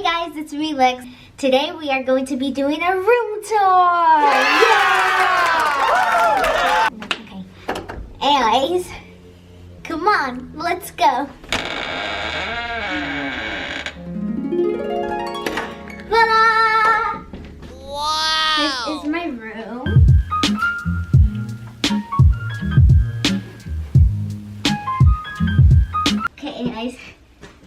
guys, it's me, Lex. Today we are going to be doing a room tour. Yeah! Okay. Anyways, come on, let's go. Ta-da! Wow! This is my room. Okay, anyways.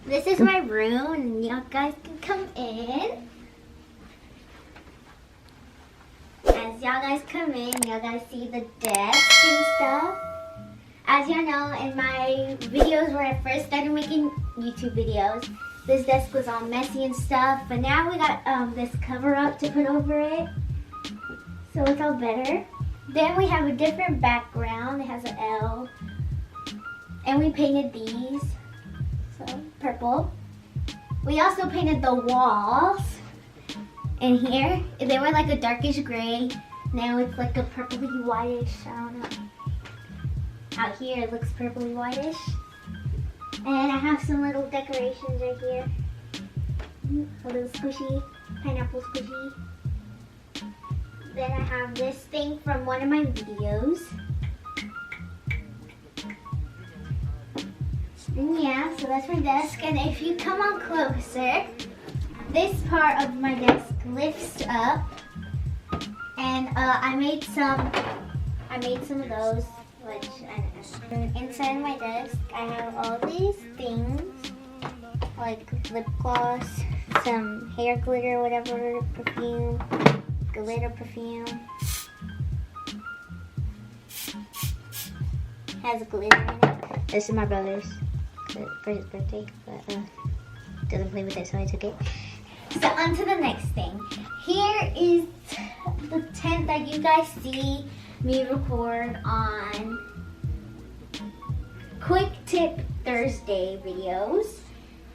This is my room, and you guys can come in. As y'all guys come in, y'all guys see the desk and stuff. As y'all know, in my videos where I first started making YouTube videos, this desk was all messy and stuff, but now we got this cover up to put over it, so it's all better. Then we have a different background. It has an L, and we painted these. So, purple. We also painted the walls in here. They were like a darkish gray. Now it's like a purpley whitish. I don't know. Out here it looks purpley whitish. And I have some little decorations right here. A little squishy, pineapple squishy. Then I have this thing from one of my videos. Yeah, so that's my desk, and if you come on closer, this part of my desk lifts up, and I made some of those, which inside my desk I have all these things, like lip gloss, some hair glitter, whatever, perfume, glitter perfume, has glitter in it. This is my brother's for his birthday, but doesn't play with it, so I took it. So on to the next thing. Here is the tent that you guys see me record on Quick Tip Thursday videos.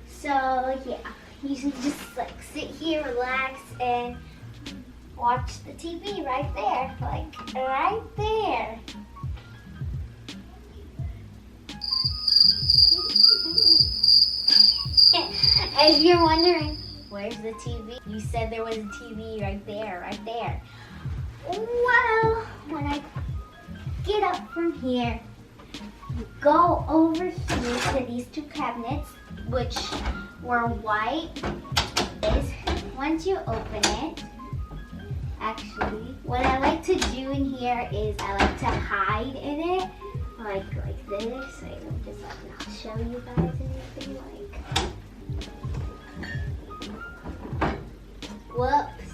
So yeah, you should just like sit here, relax, and watch the TV right there, like right there. If you're wondering, where's the TV? You said there was a TV right there, right there. Well, when I get up from here, go over here to these two cabinets, which were white. Once you open it, actually, what I like to do in here is I like to hide in it, like this. I'll show you guys anything like. Whoops.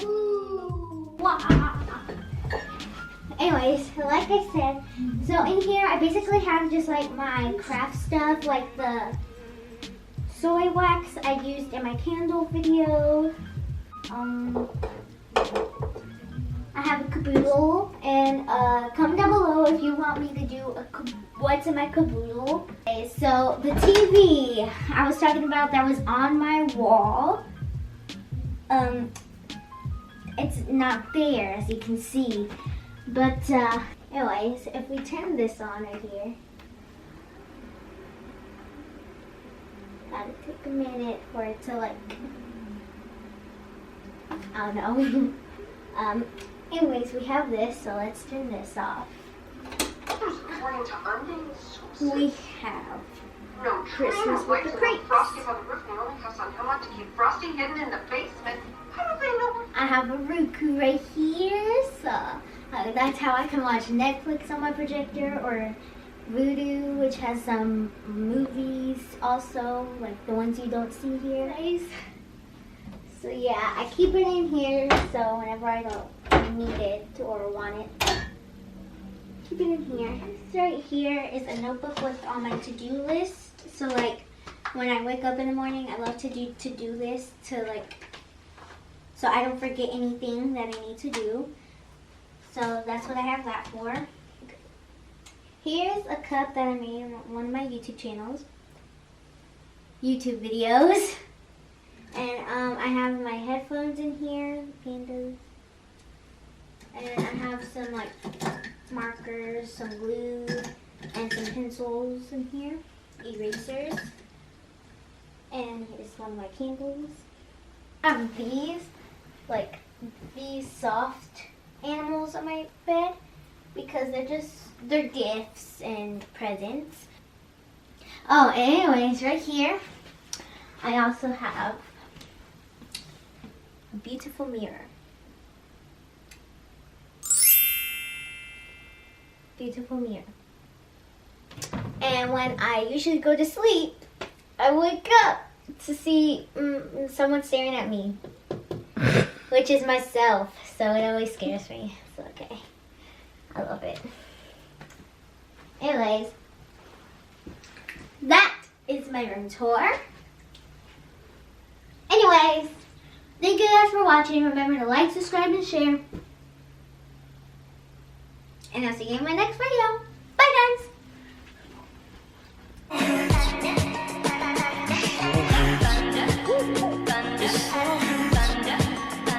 Ooh, wow. Anyways, like I said, so in here I basically have just like my craft stuff, like the soy wax I used in my candle video. I have a caboodle, and comment down below if you want me to do what's in my caboodle. Okay, so the TV I was talking about that was on my wall, it's not there as you can see, but anyways, if we turn this on right here, gotta take a minute for it to like, I don't know. Anyways, we have this, so let's turn this off. We have Christmas with the crates. I have a Roku right here, so that's how I can watch Netflix on my projector, or Voodoo, which has some movies also, like the ones you don't see here, guys. So yeah, I keep it in here, so whenever I don't need it or want it, keep it in here. So right here is a notebook with all my to-do list. So like when I wake up in the morning, I love to do to-do lists to like, so I don't forget anything that I need to do. So that's what I have that for. Here's a cup that I made on one of my YouTube channels, YouTube videos. And I have my headphones in here, pandas. And I have some like markers, some glue, and some pencils. pencils in here, erasers, and here's one of my candles. These soft animals on my bed because they're gifts and presents. Oh, anyways, right here, I also have a beautiful mirror. Beautiful mirror. And when I usually go to sleep, I wake up to see someone staring at me, which is myself, so it always scares me. So okay, I love it. Anyways, that is my room tour. Anyways, thank you guys for watching. Remember to like, subscribe, and share. And I'll see you in my next video. Bye guys!